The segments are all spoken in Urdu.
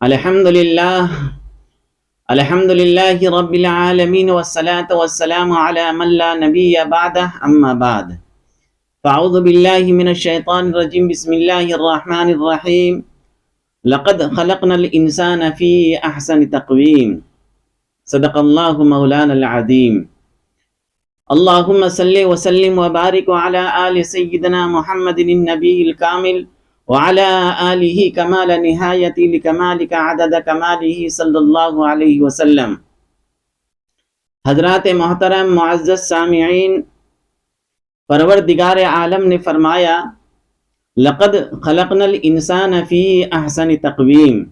الحمدللہ الحمدللہ رب العالمین والصلاة والسلام علی من لا نبی بعدہ اما بعد فاعوذ باللہ من الشیطان الرجیم بسم اللہ الرحمن الرحیم لقد خلقنا الانسان فی احسن تقویم صدق اللہ مولانا العظیم اللہم صلی وسلم وبارک علی آل سیدنا محمد النبی الکامل وعلى آلہ کمال نہایت لکمالک عدد کمالہ صلی اللہ علیہ وسلم۔ حضرات محترم معزز سامعین، پروردگار عالم نے فرمایا لقد خلقنا الانسان فی احسن تقویم،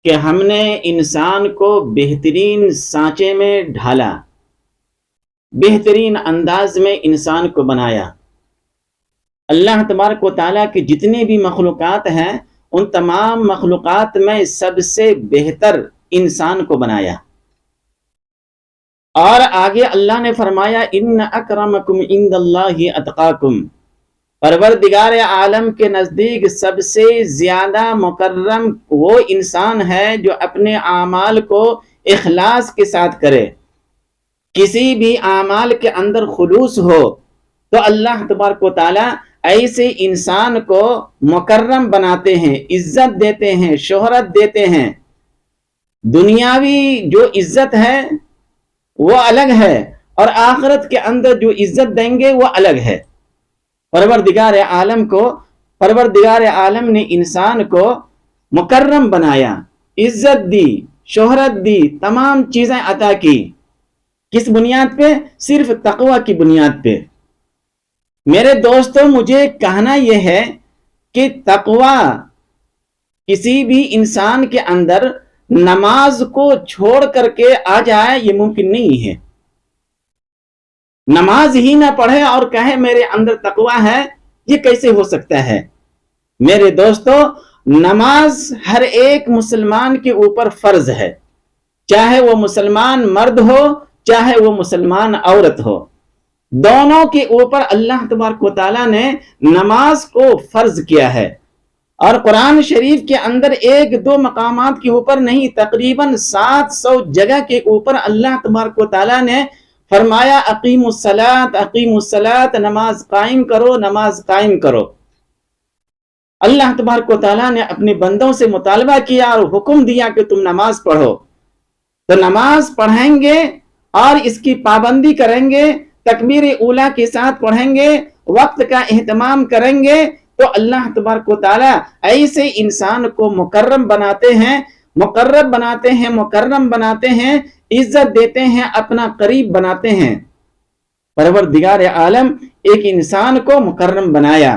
کہ ہم نے انسان کو بہترین سانچے میں ڈھالا، بہترین انداز میں انسان کو بنایا۔ اللہ تبارک و تعالیٰ کے جتنے بھی مخلوقات ہیں ان تمام مخلوقات میں سب سے بہتر انسان کو بنایا۔ اور آگے اللہ نے فرمایا ان اکرمکم عند اللہ اتقاکم، پروردگار عالم کے نزدیک سب سے زیادہ مکرم وہ انسان ہے جو اپنے اعمال کو اخلاص کے ساتھ کرے، کسی بھی اعمال کے اندر خلوص ہو تو اللہ تبارک و تعالیٰ ایسے انسان کو مکرم بناتے ہیں، عزت دیتے ہیں، شہرت دیتے ہیں۔ دنیاوی جو عزت ہے وہ الگ ہے اور آخرت کے اندر جو عزت دیں گے وہ الگ ہے۔ پروردگار عالم نے انسان کو مکرم بنایا، عزت دی، شہرت دی، تمام چیزیں عطا کی۔ کس بنیاد پہ؟ صرف تقوی کی بنیاد پہ۔ میرے دوستو، مجھے کہنا یہ ہے کہ تقوی کسی بھی انسان کے اندر نماز کو چھوڑ کر کے آ جائے، یہ ممکن نہیں ہے۔ نماز ہی نہ پڑھے اور کہے میرے اندر تقوی ہے، یہ کیسے ہو سکتا ہے؟ میرے دوستو، نماز ہر ایک مسلمان کے اوپر فرض ہے، چاہے وہ مسلمان مرد ہو چاہے وہ مسلمان عورت ہو، دونوں کے اوپر اللہ تبارک و تعالیٰ نے نماز کو فرض کیا ہے۔ اور قرآن شریف کے اندر ایک دو مقامات کے اوپر نہیں، تقریباً 700 جگہ کے اوپر اللہ تبارک و تعالیٰ نے فرمایا اقیم الصلاۃ، نماز قائم کرو، نماز قائم کرو۔ اللہ تبارک و تعالیٰ نے اپنے بندوں سے مطالبہ کیا اور حکم دیا کہ تم نماز پڑھو، تو نماز پڑھیں گے اور اس کی پابندی کریں گے، تکبیر اولیٰ کے ساتھ پڑھیں گے، وقت کا اہتمام کریں گے، تو اللہ تبارک و تعالیٰ ایسے انسان کو مکرم بناتے ہیں، مقرب بناتے ہیں، مکرم بناتے ہیں، عزت دیتے ہیں، اپنا قریب بناتے ہیں۔ پروردگار عالم ایک انسان کو مکرم بنایا۔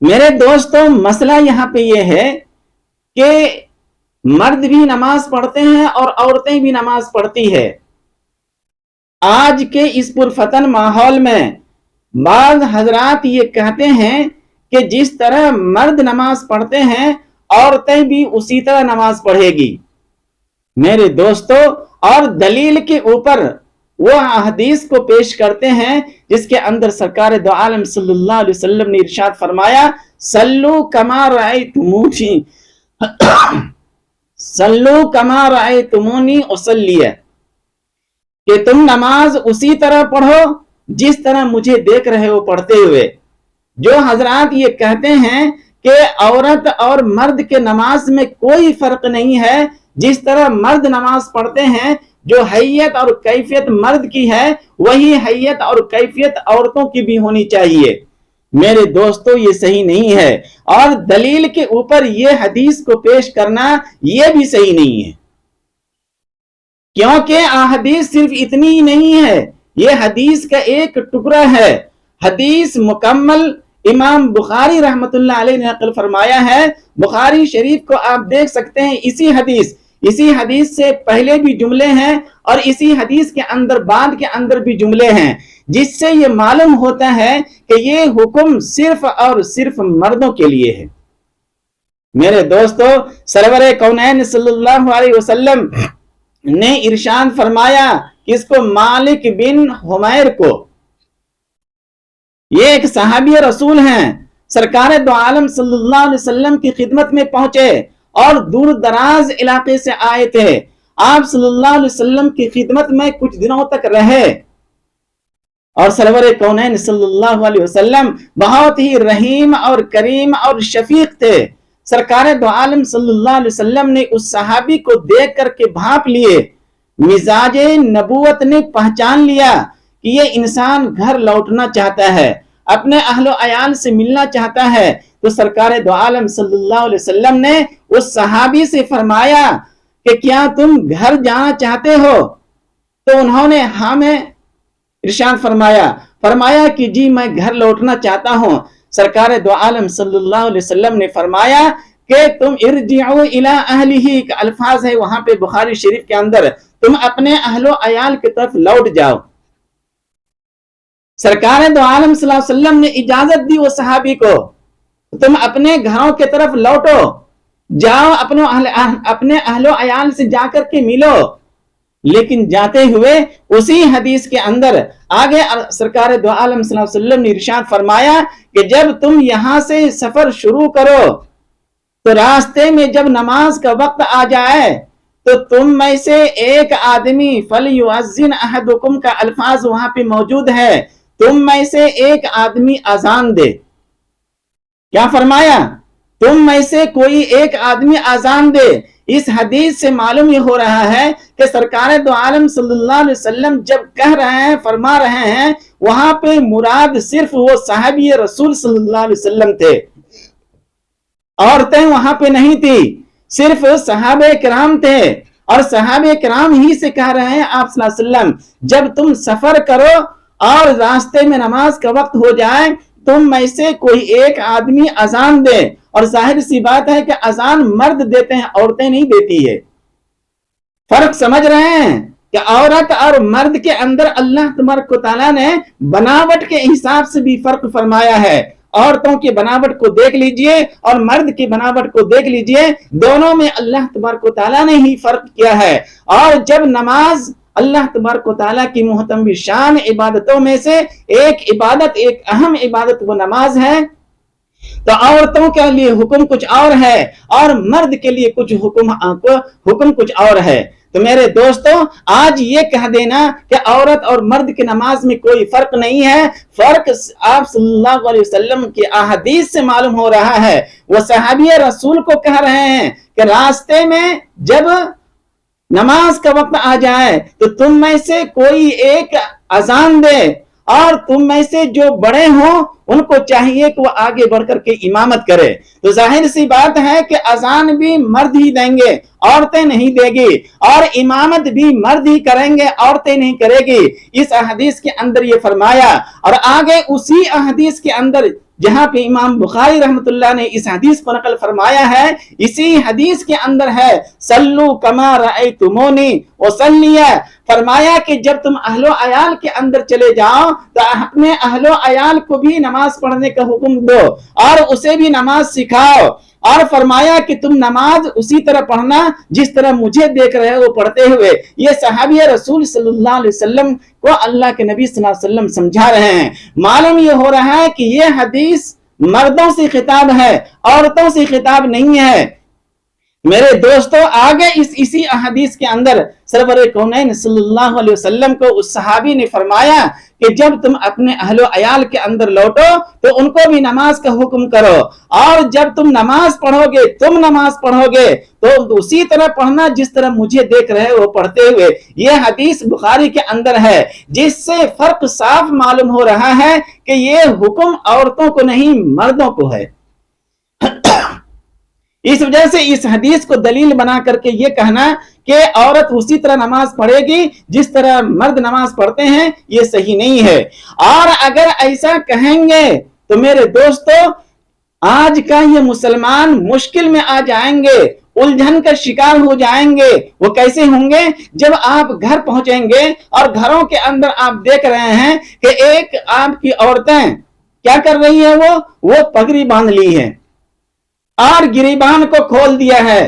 میرے دوستوں، مسئلہ یہاں پہ یہ ہے کہ مرد بھی نماز پڑھتے ہیں اور عورتیں بھی نماز پڑھتی ہے۔ آج کے اس پرفتن ماحول میں بعض حضرات یہ کہتے ہیں کہ جس طرح مرد نماز پڑھتے ہیں عورتیں بھی اسی طرح نماز پڑھے گی۔ میرے دوستو، اور دلیل کے اوپر وہ حدیث کو پیش کرتے ہیں جس کے اندر سرکار دو عالم صلی اللہ علیہ وسلم نے ارشاد فرمایا صلو کما رأیتمونی اصلی، کہ تم نماز اسی طرح پڑھو جس طرح مجھے دیکھ رہے ہو پڑھتے ہوئے۔ جو حضرات یہ کہتے ہیں کہ عورت اور مرد کے نماز میں کوئی فرق نہیں ہے، جس طرح مرد نماز پڑھتے ہیں، جو حیت اور کیفیت مرد کی ہے وہی حیت اور کیفیت عورتوں کی بھی ہونی چاہیے، میرے دوستو یہ صحیح نہیں ہے۔ اور دلیل کے اوپر یہ حدیث کو پیش کرنا یہ بھی صحیح نہیں ہے، کیونکہ حدیث صرف اتنی ہی نہیں ہے، یہ حدیث کا ایک ٹکڑا ہے۔ حدیث مکمل امام بخاری رحمت اللہ علیہ نے نقل فرمایا ہے۔ بخاری شریف کو آپ دیکھ سکتے ہیں، اسی حدیث سے پہلے بھی جملے ہیں اور اسی حدیث کے اندر بعد کے اندر بھی جملے ہیں، جس سے یہ معلوم ہوتا ہے کہ یہ حکم صرف اور صرف مردوں کے لیے ہے۔ میرے دوستو، سرور کونین صلی اللہ علیہ وسلم نے ارشاد فرمایا کہ اس کو مالک بن حمیر کو، یہ ایک صحابی رسول ہیں، سرکار دو عالم صلی اللہ علیہ وسلم کی خدمت میں پہنچے اور دور دراز علاقے سے آئے تھے. آپ صلی اللہ علیہ وسلم کی خدمت میں کچھ دنوں تک رہے اور سرور کونین صلی اللہ علیہ وسلم بہت ہی رحیم اور کریم اور شفیق تھے. سرکار دو عالم صلی اللہ علیہ وسلم نے اس صحابی کو دیکھ کر کے بھانپ لیے. مزاج نبوت نے پہچان لیا کہ یہ انسان گھر لوٹنا چاہتا ہے, اپنے اہل و عیال سے ملنا چاہتا ہے. تو سرکار دو عالم صلی اللہ علیہ وسلم نے اس صحابی سے فرمایا کہ کیا تم گھر جانا چاہتے ہو؟ تو انہوں نے ہاں میں ارشاد فرمایا کہ جی میں گھر لوٹنا چاہتا ہوں. سرکار دو عالم صلی اللہ علیہ وسلم نے فرمایا کہ تم ارجعوا الی اہلہ کا الفاظ ہے وہاں پہ بخاری شریف کے اندر, تم اپنے اہل و عیال کی طرف لوٹ جاؤ. سرکار دو عالم صلی اللہ علیہ وسلم نے اجازت دی وہ صحابی کو, تم اپنے گھروں کی طرف لوٹو, جاؤ اپنے اہل و عیال سے جا کر کے ملو. لیکن جاتے ہوئے اسی حدیث کے اندر آگے سرکار دو عالم صلی اللہ علیہ وسلم نے ارشاد فرمایا کہ جب تم یہاں سے سفر شروع کرو تو راستے میں جب نماز کا وقت آ جائے تو تم میں سے ایک آدمی فَلْيُؤَذِّنْ أَحَدُكُمْ کا الفاظ وہاں پہ موجود ہے, تم میں سے ایک آدمی اذان دے. کیا فرمایا؟ تم میں سے کوئی ایک آدمی اذان دے. اس حدیث سے معلوم یہ ہو رہا ہے کہ سرکار دو عالم صلی اللہ علیہ وسلم جب کہہ رہے ہیں, فرما رہے ہیں, وہاں پہ مراد صرف وہ صحابی رسول صلی اللہ علیہ وسلم تھے, عورتیں وہاں پہ نہیں تھی, صرف صحابہ کرام تھے. اور صحابہ کرام ہی سے کہہ رہے ہیں آپ صلی اللہ علیہ وسلم جب تم سفر کرو اور راستے میں نماز کا وقت ہو جائے تم میں سے کوئی ایک آدمی اذان دے. اور ظاہر سی بات ہے کہ اذان مرد دیتے ہیں, عورتیں نہیں دیتی ہے. فرق سمجھ رہے ہیں کہ عورت اور مرد کے اندر اللہ تبارک و تعالیٰ نے بناوٹ کے حساب سے بھی فرق فرمایا ہے. عورتوں کی بناوٹ کو دیکھ لیجئے اور مرد کی بناوٹ کو دیکھ لیجئے, دونوں میں اللہ تبارک و تعالیٰ نے ہی فرق کیا ہے. اور جب نماز اللہ تبارک و تعالیٰ کی محترم شان عبادتوں میں سے ایک عبادت, ایک اہم عبادت وہ نماز ہے, تو عورتوں کے لیے حکم کچھ اور ہے اور مرد کے لیے کچھ حکم کچھ اور ہے. تو میرے دوستو آج یہ کہہ دینا کہ عورت اور مرد کی نماز میں کوئی فرق نہیں ہے, فرق آپ صلی اللہ علیہ وسلم کی احادیث سے معلوم ہو رہا ہے. وہ صحابی رسول کو کہہ رہے ہیں کہ راستے میں جب نماز کا وقت آ جائے تو تم میں سے کوئی ایک اذان دے, اور تم میں سے جو بڑے ہوں ان کو چاہیے کہ وہ آگے بڑھ کر کے امامت کرے. تو ظاہر سی بات ہے کہ اذان بھی مرد ہی دیں گے, عورتیں نہیں دے گی, اور امامت بھی مرد ہی کریں گے, عورتیں نہیں کرے گی. اس احادیث کے اندر یہ فرمایا. اور آگے اسی احادیث کے اندر جہاں پہ امام بخاری رحمت اللہ نے اس حدیث کو نقل فرمایا ہے, اسی حدیث کے اندر ہے صلو کما رأیتمونی وصلی, فرمایا کہ جب تم اہل و عیال کے اندر چلے جاؤ تو اپنے اہل و عیال کو بھی نماز پڑھنے کا حکم دو اور اسے بھی نماز سکھاؤ. اور فرمایا کہ تم نماز اسی طرح پڑھنا جس طرح مجھے دیکھ رہے ہو پڑھتے ہوئے. یہ صحابی رسول صلی اللہ علیہ وسلم کو اللہ کے نبی صلی اللہ علیہ وسلم سمجھا رہے ہیں. معلوم یہ ہو رہا ہے کہ یہ حدیث مردوں سے خطاب ہے, عورتوں سے خطاب نہیں ہے. میرے دوستو آگے اسی احادیث کے اندر سرور کونین صلی اللہ علیہ وسلم کو اس صحابی نے فرمایا کہ جب تم اپنے اہل و عیال کے اندر لوٹو تو ان کو بھی نماز کا حکم کرو, اور جب تم نماز پڑھو گے تو اسی طرح پڑھنا جس طرح مجھے دیکھ رہے ہو پڑھتے ہوئے. یہ حدیث بخاری کے اندر ہے, جس سے فرق صاف معلوم ہو رہا ہے کہ یہ حکم عورتوں کو نہیں مردوں کو ہے. اس وجہ سے اس حدیث کو دلیل بنا کر کے یہ کہنا کہ عورت اسی طرح نماز پڑھے گی جس طرح مرد نماز پڑھتے ہیں, یہ صحیح نہیں ہے. اور اگر ایسا کہیں گے تو میرے دوستو آج کا یہ مسلمان مشکل میں آ جائیں گے, الجھن کا شکار ہو جائیں گے. وہ کیسے ہوں گے؟ جب آپ گھر پہنچیں گے اور گھروں کے اندر آپ دیکھ رہے ہیں کہ ایک آپ کی عورتیں کیا کر رہی ہے, وہ پگڑی باندھ لی ہے اور گریبان کو کھول دیا ہے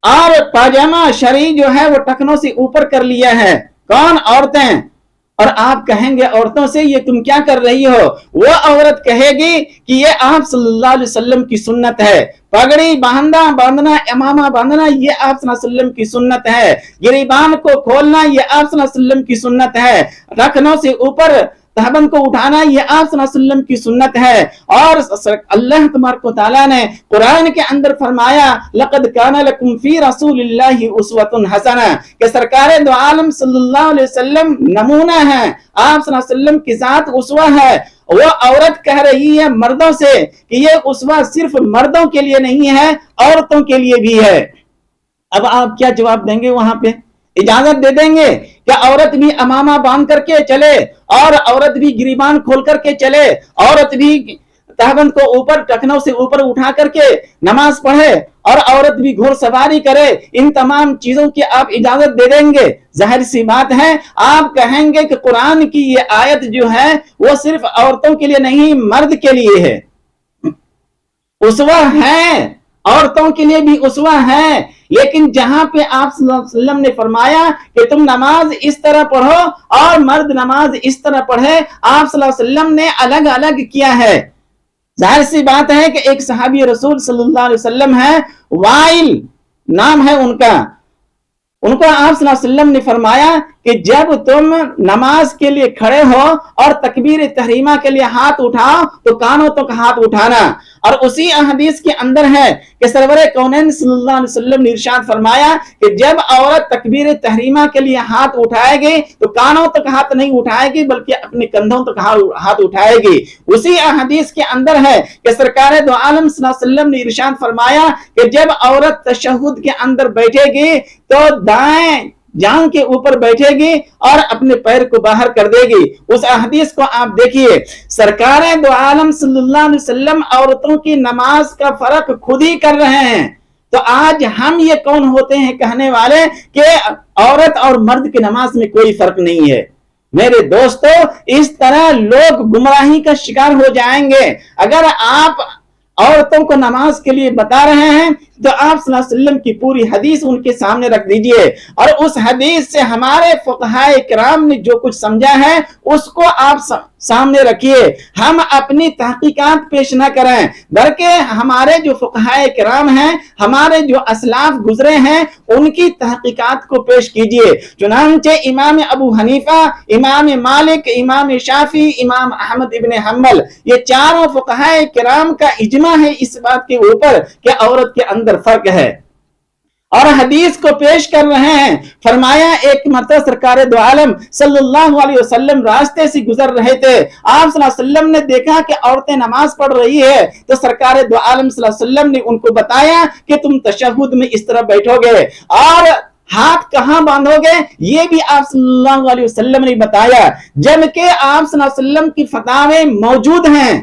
اور پاجامہ شرعی جو ہے وہ ٹکنوں سے اوپر کر لیا ہے. کون؟ عورتیں. اور آپ کہیں گے عورتوں سے یہ تم کیا کر رہی ہو، وہ عورت کہے گی کہ یہ آپ صلی اللہ علیہ وسلم کی سنت ہے، پگڑی باندھنا امامہ باندھنا یہ آپ صلی اللہ علیہ وسلم کی سنت ہے، گریبان کو کھولنا یہ آپ صلی اللہ علیہ وسلم کی سنت ہے، رکھنوں سے اوپر تہبند کو اٹھانا یہ آپ صلی اللہ علیہ وسلم کی سنت ہے۔ اور اللہ تبارک و تعالیٰ نے قرآن کے اندر فرمایا لقد کان لکم فی رسول اللہ اسوۃ حسنہ، کہ سرکار دو عالم صلی اللہ علیہ وسلم نمونہ ہے، آپ صلی اللہ علیہ وسلم کی ذات اسوہ ہے۔ وہ عورت کہہ رہی ہے مردوں سے کہ یہ اسوہ صرف مردوں کے لیے نہیں ہے، عورتوں کے لیے بھی ہے۔ اب آپ کیا جواب دیں گے؟ وہاں پہ اجازت دے دیں گے کہ عورت بھی امامہ باندھ کر کے چلے، اور عورت بھی گریبان کھول کر کے چلے، عورت بھی تہبند کو اوپر ٹخنوں سے اوپر اٹھا کر کے نماز پڑھے، اور عورت بھی گھوڑ سواری کرے؟ ان تمام چیزوں کی آپ اجازت دے دیں گے؟ ظاہر سی بات ہے آپ کہیں گے کہ قرآن کی یہ آیت جو ہے وہ صرف عورتوں کے لیے نہیں، مرد کے لیے ہے، اسوہ ہے، عورتوں کے لیے بھی اسوہ ہے۔ لیکن جہاں پہ آپ صلی اللہ علیہ وسلم نے فرمایا کہ تم نماز اس طرح پڑھو اور مرد نماز اس طرح پڑھے، آپ صلی اللہ علیہ وسلم نے الگ الگ کیا ہے۔ ظاہر سی بات ہے کہ ایک صحابی رسول صلی اللہ علیہ وسلم ہے، وائل نام ہے ان کا، ان کو آپ صلی اللہ علیہ وسلم نے فرمایا کہ جب تم نماز کے لیے کھڑے ہو اور تکبیر تحریمہ کے لیے ہاتھ اٹھاؤ تو کانوں تک ہاتھ اٹھانا۔ اور اسی حدیث کے اندر ہے کہ سرور کونین صلی اللہ علیہ وسلم نے ارشاد فرمایا کہ جب عورت تکبیر تحریمہ کے لیے ہاتھ اٹھائے گی تو کانوں تک ہاتھ نہیں اٹھائے گی بلکہ اپنے کندھوں تک ہاتھ اٹھائے گی۔ اسی حدیث کے اندر ہے کہ سرکار دو عالم صلی اللہ علیہ وسلم نے ارشاد فرمایا کہ جب عورت تشہد کے اندر بیٹھے گی تو دائیں جان کے اوپر بیٹھے گی اور اپنے پیر کو باہر کر دے گی۔ اس حدیث کو آپ دیکھیے، سرکار دو عالم صلی اللہ علیہ وسلم عورتوں کی نماز کا فرق خود ہی کر رہے ہیں، تو آج ہم یہ کون ہوتے ہیں کہنے والے کہ عورت اور مرد کی نماز میں کوئی فرق نہیں ہے؟ میرے دوستو، اس طرح لوگ گمراہی کا شکار ہو جائیں گے۔ اگر آپ عورتوں کو نماز کے لیے بتا رہے ہیں تو آپ صلی اللہ علیہ وسلم کی پوری حدیث ان کے سامنے رکھ دیجئے، اور اس حدیث سے ہمارے فقہائے کرام نے جو کچھ سمجھا ہے اس کو آپ سامنے رکھیے۔ ہم اپنی تحقیقات پیش نہ کریں بلکہ ہمارے جو فقہائے کرام ہیں، ہمارے جو اسلاف گزرے ہیں، ان کی تحقیقات کو پیش کیجئے۔ چنانچہ امام ابو حنیفہ، امام مالک، امام شافعی، امام احمد ابن حنبل، یہ چاروں فقہائے کرام کا اجماع ہے اس بات کے اوپر کہ عورت کے اندر فرق ہے، اور حدیث کو پیش کر رہے ہیں۔ فرمایا ایک مرتبہ سرکار دو عالم صلی اللہ علیہ وسلم راستے سے گزر رہے تھے، آپ صلی اللہ علیہ وسلم نے دیکھا کہ عورتیں نماز پڑھ رہی ہے، تو سرکار دو عالم صلی اللہ علیہ وسلم نے ان کو بتایا کہ تم تشہد میں اس طرح بیٹھو گے اور ہاتھ کہاں باندھو گے یہ بھی آپ صلی اللہ علیہ وسلم نے بتایا۔ جبکہ آپ صلی اللہ علیہ وسلم کی فتاوی موجود ہیں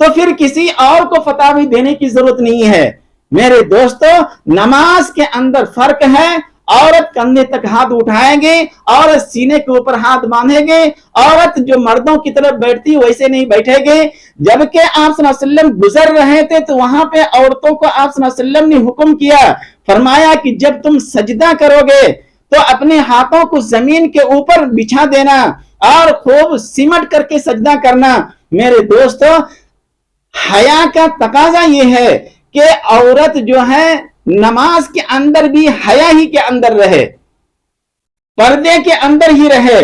تو پھر کسی اور کو فتاوی دینے کی ضرورت نہیں ہے۔ میرے دوستو، نماز کے اندر فرق ہے۔ عورت کندھے تک ہاتھ اٹھائے گی، عورت سینے کے اوپر ہاتھ باندھے گی، عورت جو مردوں کی طرف بیٹھتی ویسے نہیں بیٹھے گی۔ جبکہ آپ صلی اللہ علیہ وسلم گزر رہے تھے تو وہاں پہ عورتوں کو آپ صلی اللہ علیہ وسلم نے حکم کیا، فرمایا کہ جب تم سجدہ کرو گے تو اپنے ہاتھوں کو زمین کے اوپر بچھا دینا اور خوب سمٹ کر کے سجدہ کرنا۔ میرے دوستو، حیا کا تقاضا یہ ہے کہ عورت جو ہے نماز کے اندر بھی حیا ہی کے اندر رہے، پردے کے اندر ہی رہے۔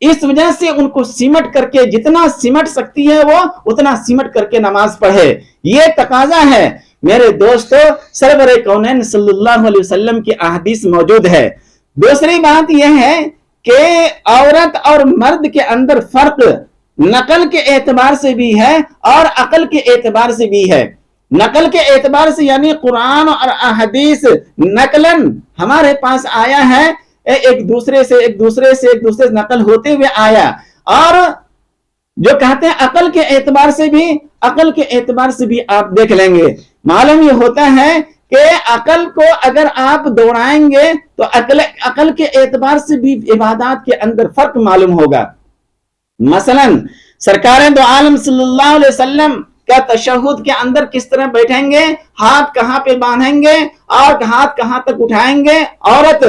اس وجہ سے ان کو سمٹ کر کے، جتنا سمٹ سکتی ہے وہ اتنا سمٹ کر کے نماز پڑھے، یہ تقاضا ہے۔ میرے دوستو، سرور کونین صلی اللہ علیہ وسلم کی احادیث موجود ہے۔ دوسری بات یہ ہے کہ عورت اور مرد کے اندر فرق نقل کے اعتبار سے بھی ہے اور عقل کے اعتبار سے بھی ہے۔ نقل کے اعتبار سے یعنی قرآن اور احادیث نقلن ہمارے پاس آیا ہے، ایک دوسرے سے نقل ہوتے ہوئے آیا، اور جو کہتے ہیں عقل کے اعتبار سے بھی آپ دیکھ لیں گے۔ معلوم یہ ہوتا ہے کہ عقل کو اگر آپ دوڑائیں گے تو عقل کے اعتبار سے بھی عبادات کے اندر فرق معلوم ہوگا۔ مثلا سرکار دو عالم صلی اللہ علیہ وسلم کا تشہد کے اندر کس طرح بیٹھیں گے، ہاتھ کہاں پہ باندھیں گے اور ہاتھ کہاں تک اٹھائیں گے، عورت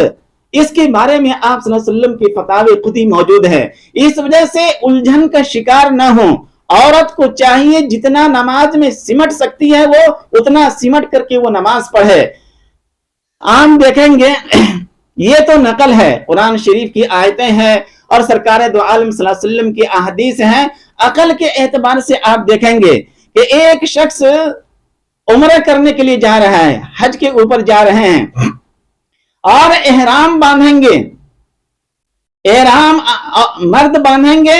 اس کے بارے میں آپ صلی اللہ علیہ وسلم کی فتاوی خود ہی موجود ہے. اس وجہ سے الجھن کا شکار نہ ہو. عورت کو چاہیے جتنا نماز میں سمٹ سکتی ہے وہ اتنا سمٹ کر کے وہ نماز پڑھے. آپ دیکھیں گے یہ تو نقل ہے، قرآن شریف کی آیتیں ہیں اور سرکار دو عالم صلی اللہ علیہ وسلم کی احادیث ہیں. عقل کے اعتبار سے آپ دیکھیں گے کہ ایک شخص عمرہ کرنے کے لیے جا رہا ہے، حج کے اوپر جا رہے ہیں اور احرام باندھیں گے. احرام مرد باندھیں گے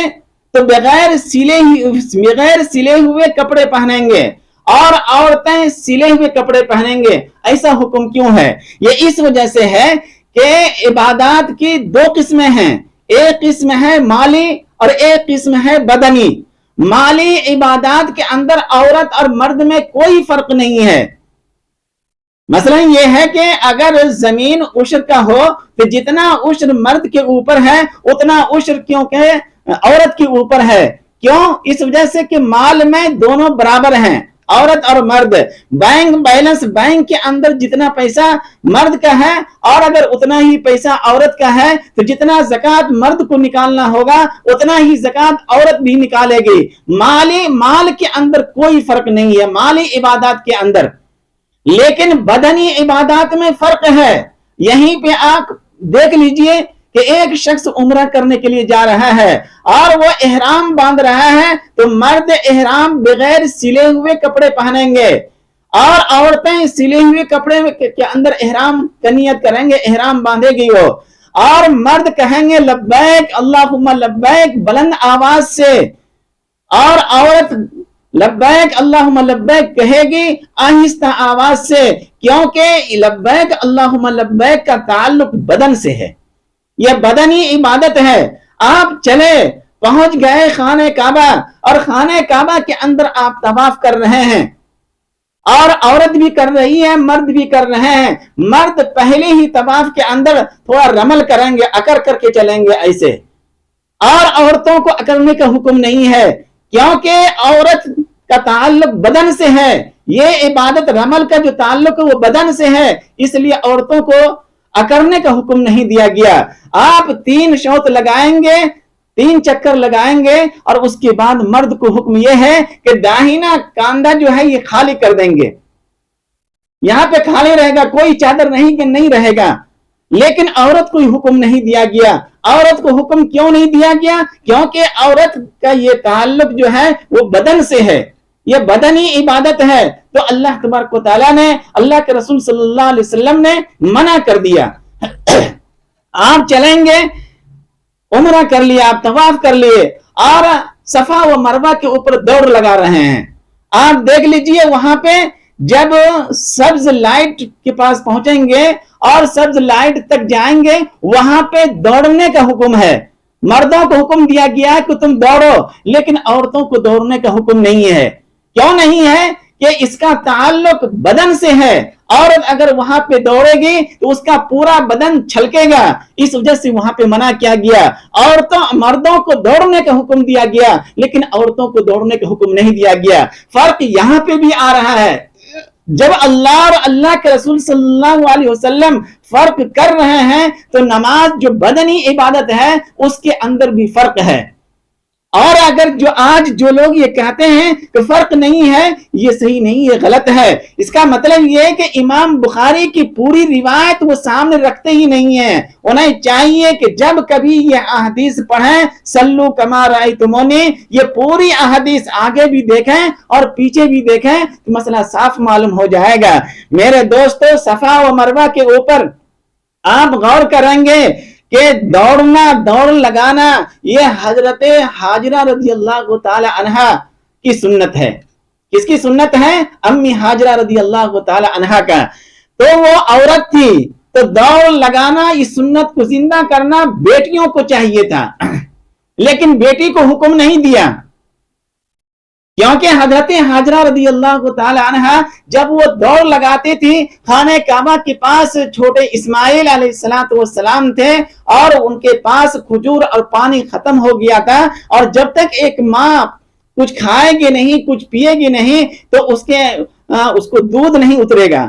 تو بغیر سلے ہوئے کپڑے پہنیں گے اور عورتیں سلے ہوئے کپڑے پہنیں گے. ایسا حکم کیوں ہے؟ یہ اس وجہ سے ہے کہ عبادات کی دو قسمیں ہیں، ایک قسم ہے مالی اور ایک قسم ہے بدنی. مالی عبادات کے اندر عورت اور مرد میں کوئی فرق نہیں ہے. مثلا یہ ہے کہ اگر زمین عشر کا ہو تو جتنا عشر مرد کے اوپر ہے اتنا عشر کیونکہ عورت کے اوپر ہے. کیوں؟ اس وجہ سے کہ مال میں دونوں برابر ہیں، عورت اور مرد. بینک بیلنس، بینک کے اندر جتنا پیسہ مرد کا ہے اور اگر اتنا ہی پیسہ عورت کا ہے تو جتنا زکوٰۃ مرد کو نکالنا ہوگا اتنا ہی زکوٰۃ عورت بھی نکالے گی. مال کے اندر کوئی فرق نہیں ہے، مالی عبادات کے اندر. لیکن بدنی عبادات میں فرق ہے. یہیں پہ آپ دیکھ لیجئے کہ ایک شخص عمرہ کرنے کے لیے جا رہا ہے اور وہ احرام باندھ رہا ہے تو مرد احرام بغیر سلے ہوئے کپڑے پہنیں گے اور عورتیں سلے ہوئے کپڑے کے اندر احرام کا نیت کریں گے، احرام باندھے گی وہ. اور مرد کہیں گے لبیک اللہم لبیک بلند آواز سے اور عورت لبیک اللہم لبیک کہے گی آہستہ آواز سے، کیونکہ لبیک اللہم لبیک کا تعلق بدن سے ہے، یہ بدنی عبادت ہے. آپ چلے پہنچ گئے خانہ کعبہ اور خانہ کعبہ کے اندر آپ طواف کر رہے ہیں اور عورت بھی کر رہی ہے، مرد بھی کر رہے ہیں. مرد پہلے ہی طواف کے اندر تھوڑا رمل کریں گے، اکڑ کر کے چلیں گے ایسے، اور عورتوں کو اکڑنے کا حکم نہیں ہے کیونکہ عورت کا تعلق بدن سے ہے. یہ عبادت رمل کا جو تعلق ہے وہ بدن سے ہے، اس لیے عورتوں کو اکڑنے کا حکم نہیں دیا گیا. آپ 3 شوط لگائیں گے، 3 چکر لگائیں گے اور اس کے بعد مرد کو حکم یہ ہے کہ داہنا کاندھا جو ہے یہ خالی کر دیں گے، یہاں پہ خالی رہے گا، کوئی چادر نہیں کہ نہیں رہے گا. لیکن عورت کو حکم نہیں دیا گیا. عورت کو حکم کیوں نہیں دیا گیا؟ کیونکہ عورت کا یہ تعلق جو ہے وہ بدن سے ہے، یہ بدنی عبادت ہے. تو اللہ تبارک و تعالیٰ نے، اللہ کے رسول صلی اللہ علیہ وسلم نے منع کر دیا. آپ چلیں گے، عمرہ کر لیا، آپ طواف کر لیے اور صفا و مروہ کے اوپر دوڑ لگا رہے ہیں. آپ دیکھ لیجئے وہاں پہ جب سبز لائٹ کے پاس پہنچیں گے اور سبز لائٹ تک جائیں گے وہاں پہ دوڑنے کا حکم ہے. مردوں کو حکم دیا گیا کہ تم دوڑو، لیکن عورتوں کو دوڑنے کا حکم نہیں ہے. کیوں نہیں ہے؟ کہ اس کا تعلق بدن سے ہے. عورت اگر وہاں پہ دوڑے گی تو اس کا پورا بدن چھلکے گا، اس وجہ سے وہاں پہ منع کیا گیا. مردوں کو دوڑنے کا حکم دیا گیا لیکن عورتوں کو دوڑنے کا حکم نہیں دیا گیا. فرق یہاں پہ بھی آ رہا ہے. جب اللہ اور اللہ کے رسول صلی اللہ علیہ وسلم فرق کر رہے ہیں تو نماز جو بدنی عبادت ہے اس کے اندر بھی فرق ہے. اور اگر جو آج جو لوگ یہ کہتے ہیں کہ فرق نہیں ہے، یہ صحیح نہیں، یہ غلط ہے. اس کا مطلب یہ ہے کہ امام بخاری کی پوری روایت وہ سامنے رکھتے ہی نہیں ہیں. انہیں چاہیے کہ جب کبھی یہ احادیث پڑھیں، سلو کما رأیتمونی، یہ پوری احادیث آگے بھی دیکھیں اور پیچھے بھی دیکھیں تو مسئلہ صاف معلوم ہو جائے گا. میرے دوستو، صفا و مروہ کے اوپر آپ غور کریں گے کہ دوڑ لگانا یہ حضرت حاجرہ رضی اللہ تعالی عنہا کی سنت ہے. کس کی سنت ہے؟ امی حاجرہ رضی اللہ تعالی عنہا کا. تو وہ عورت تھی تو دوڑ لگانا، اس سنت کو زندہ کرنا بیٹیوں کو چاہیے تھا، لیکن بیٹی کو حکم نہیں دیا. کیونکہ حضرت حاجرہ رضی اللہ تعالی عنہ جب وہ دوڑ لگاتے تھی خانہ کعبہ کے پاس چھوٹے اسماعیل علیہ السلام تھے اور ان کے پاس کھجور اور پانی ختم ہو گیا تھا، اور جب تک ایک ماں کچھ کھائے گی نہیں، کچھ پیے گی نہیں تو اس کو دودھ نہیں اترے گا.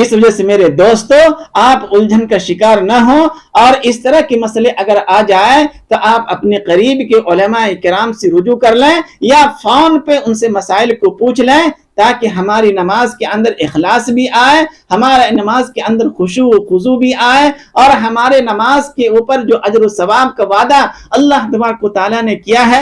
اس وجہ سے میرے دوستو آپ الجھن کا شکار نہ ہو، اور اس طرح کے مسئلے اگر آ جائے تو آپ اپنے قریب کے علماء کرام سے رجوع کر لیں یا فون پہ ان سے مسائل کو پوچھ لیں، تاکہ ہماری نماز کے اندر اخلاص بھی آئے، ہمارے نماز کے اندر خشوع و خضوع بھی آئے، اور ہمارے نماز کے اوپر جو اجر و ثواب کا وعدہ اللہ تبارک و تعالیٰ نے کیا ہے